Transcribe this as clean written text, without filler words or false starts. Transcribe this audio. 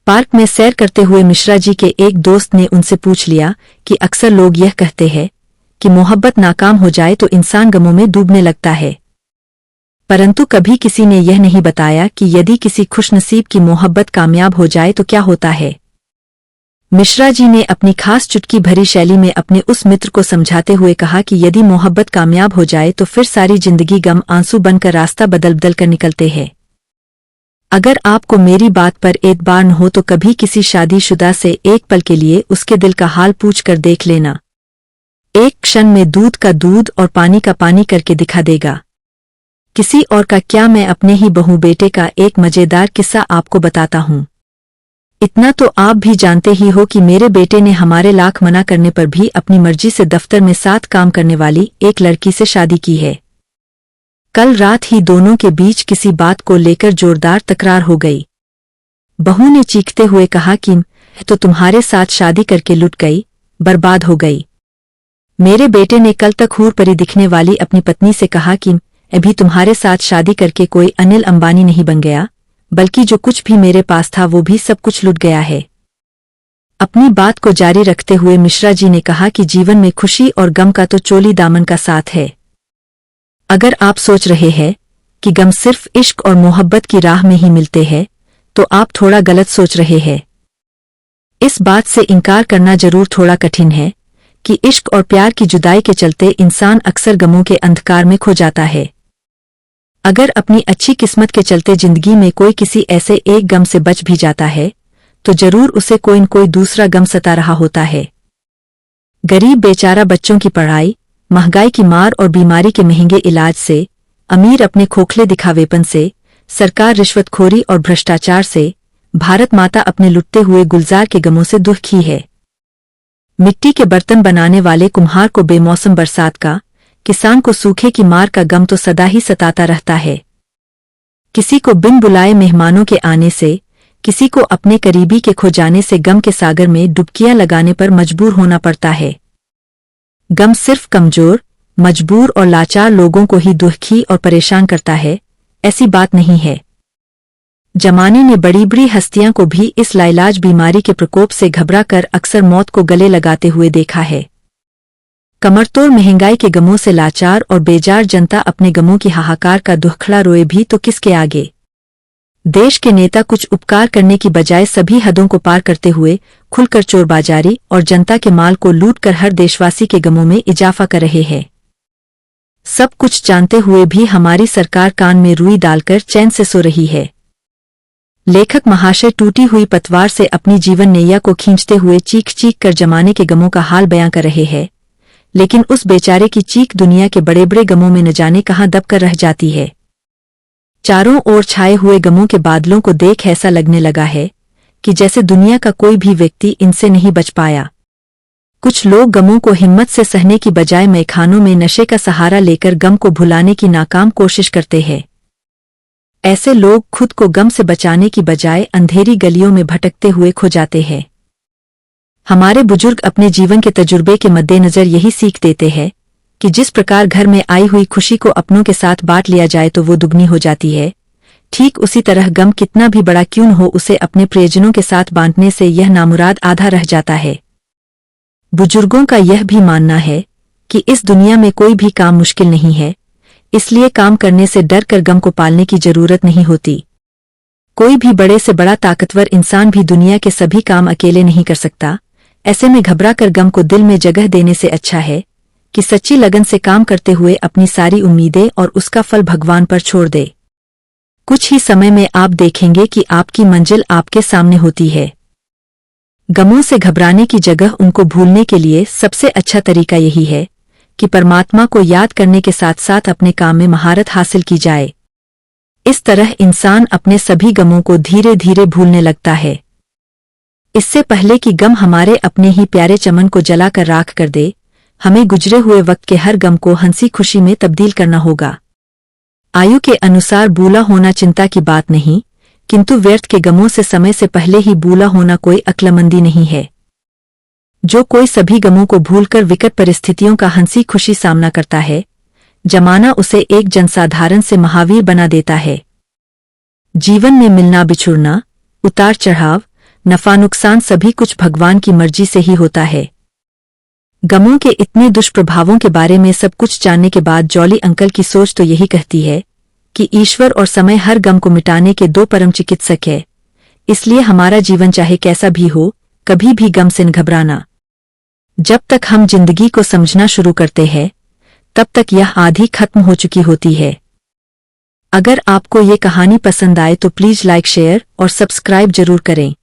Park में सैर करते हुए मिश्रा जी के एक दोस्त ने उनसे पूछ लिया कि अक्सर लोग यह कहते हैं कि मोहब्बत नाकाम हो जाए तो इंसान गमों में डूबने लगता है, परंतु कभी किसी ने यह नहीं बताया कि यदि किसी खुशनसीब की मोहब्बत कामयाब हो जाए तो क्या होता है। मिश्रा जी ने अपनी खास चुटकी भरी शैली में अपने उस मित्र को समझाते हुए कहा कि यदि मोहब्बत कामयाब हो जाए तो फिर सारी जिंदगी गम आंसू बनकर रास्ता बदल बदल कर निकलते हैं। अगर आपको मेरी बात पर एतबार न हो तो कभी किसी शादीशुदा से एक पल के लिए उसके दिल का हाल पूछ कर देख लेना। एक क्षण में दूध का दूध और पानी का पानी करके दिखा देगा। किसी और का क्या, मैं अपने ही बहू बेटे का एक मजेदार किस्सा आपको बताता हूँ। इतना तो आप भी जानते ही हो कि मेरे बेटे ने हमारे लाख मना करने पर भी अपनी मर्जी से दफ्तर में साथ काम करने वाली एक लड़की से शादी की है। कल रात ही दोनों के बीच किसी बात को लेकर जोरदार तकरार हो गई। बहू ने चीखते हुए कहा कि तो तुम्हारे साथ शादी करके लुट गई, बर्बाद हो गई। मेरे बेटे ने कल तक हूर परी दिखने वाली अपनी पत्नी से कहा कि अभी तुम्हारे साथ शादी करके कोई अनिल अंबानी नहीं बन गया, बल्कि जो कुछ भी मेरे पास था वो भी सब कुछ लुट गया है। अपनी बात को जारी रखते हुए मिश्रा जी ने कहा कि जीवन में खुशी और गम का तो चोली दामन का साथ है। अगर आप सोच रहे हैं कि गम सिर्फ इश्क और मोहब्बत की राह में ही मिलते हैं, तो आप थोड़ा गलत सोच रहे हैं। इस बात से इनकार करना जरूर थोड़ा कठिन है कि इश्क और प्यार की जुदाई के चलते इंसान अक्सर गमों के अंधकार में खो जाता है। अगर अपनी अच्छी किस्मत के चलते जिंदगी में कोई किसी ऐसे एक गम से बच भी जाता है, तो जरूर उसे कोई न कोई दूसरा गम सता रहा होता है। गरीब बेचारा बच्चों की पढ़ाई, महंगाई की मार और बीमारी के महंगे इलाज से, अमीर अपने खोखले दिखावेपन से, सरकार रिश्वतखोरी और भ्रष्टाचार से, भारत माता अपने लुटते हुए गुलजार के गमों से दुखी है। मिट्टी के बर्तन बनाने वाले कुम्हार को बेमौसम बरसात का, किसान को सूखे की मार का गम तो सदा ही सताता रहता है। किसी को बिन बुलाए मेहमानों के आने से, किसी को अपने करीबी के खो जाने से गम के सागर में डुबकियां लगाने पर मजबूर होना पड़ता है। गम सिर्फ कमजोर, मजबूर और लाचार लोगों को ही दुखी और परेशान करता है, ऐसी बात नहीं है। जमाने ने बड़ी बड़ी हस्तियां को भी इस लाइलाज बीमारी के प्रकोप से घबरा कर अक्सर मौत को गले लगाते हुए देखा है। कमरतोड़ महंगाई के गमों से लाचार और बेजार जनता अपने गमों की हाहाकार का दुखड़ा रोए भी तो किसके आगे। देश के नेता कुछ उपकार करने की बजाय सभी हदों को पार करते हुए खुलकर चोरबाजारी और जनता के माल को लूटकर हर देशवासी के गमों में इजाफा कर रहे हैं। सब कुछ जानते हुए भी हमारी सरकार कान में रुई डालकर चैन से सो रही है। लेखक महाशय टूटी हुई पतवार से अपनी जीवन नैया को खींचते हुए चीख चीख कर जमाने के गमों का हाल बयां कर रहे हैं, लेकिन उस बेचारे की चीख दुनिया के बड़े बड़े गमों में न जाने कहां दबकर रह जाती है। चारों ओर छाए हुए गमों के बादलों को देख ऐसा लगने लगा है कि जैसे दुनिया का कोई भी व्यक्ति इनसे नहीं बच पाया। कुछ लोग गमों को हिम्मत से सहने की बजाय मैखानों में नशे का सहारा लेकर गम को भुलाने की नाकाम कोशिश करते हैं। ऐसे लोग खुद को गम से बचाने की बजाय अंधेरी गलियों में भटकते हुए खो जाते हैं। हमारे बुजुर्ग अपने जीवन के तजुर्बे के मद्देनजर यही सीख देते हैं कि जिस प्रकार घर में आई हुई खुशी को अपनों के साथ बांट लिया जाए तो वो दुगनी हो जाती है, ठीक उसी तरह गम कितना भी बड़ा क्यों न हो उसे अपने प्रियजनों के साथ बांटने से यह नामुराद आधा रह जाता है। बुजुर्गों का यह भी मानना है कि इस दुनिया में कोई भी काम मुश्किल नहीं है, इसलिए काम करने से डर कर गम को पालने की जरूरत नहीं होती। कोई भी बड़े से बड़ा ताकतवर इंसान भी दुनिया के सभी काम अकेले नहीं कर सकता। ऐसे में घबरा कर गम को दिल में जगह देने से अच्छा है कि सच्ची लगन से काम करते हुए अपनी सारी उम्मीदें और उसका फल भगवान पर छोड़ दे। कुछ ही समय में आप देखेंगे कि आपकी मंजिल आपके सामने होती है। गमों से घबराने की जगह उनको भूलने के लिए सबसे अच्छा तरीका यही है कि परमात्मा को याद करने के साथ साथ अपने काम में महारत हासिल की जाए। इस तरह इंसान अपने सभी गमों को धीरे धीरे भूलने लगता है। इससे पहले कि गम हमारे अपने ही प्यारे चमन को जलाकर राख कर दे, हमें गुजरे हुए वक्त के हर गम को हंसी खुशी में तब्दील करना होगा। आयु के अनुसार बूढ़ा होना चिंता की बात नहीं, किंतु व्यर्थ के गमों से समय से पहले ही बूढ़ा होना कोई अक्लमंदी नहीं है। जो कोई सभी गमों को भूलकर विकट परिस्थितियों का हंसी खुशी सामना करता है, जमाना उसे एक जनसाधारण से महावीर बना देता है। जीवन में मिलना बिछुड़ना, उतार चढ़ाव, नफा नुकसान सभी कुछ भगवान की मर्जी से ही होता है। गमों के इतने दुष्प्रभावों के बारे में सब कुछ जानने के बाद जॉली अंकल की सोच तो यही कहती है कि ईश्वर और समय हर गम को मिटाने के दो परम चिकित्सक है। इसलिए हमारा जीवन चाहे कैसा भी हो, कभी भी गम से न घबराना। जब तक हम जिंदगी को समझना शुरू करते हैं, तब तक यह आधी खत्म हो चुकी होती है। अगर आपको ये कहानी पसंद आए तो प्लीज लाइक, शेयर और सब्सक्राइब जरूर करें।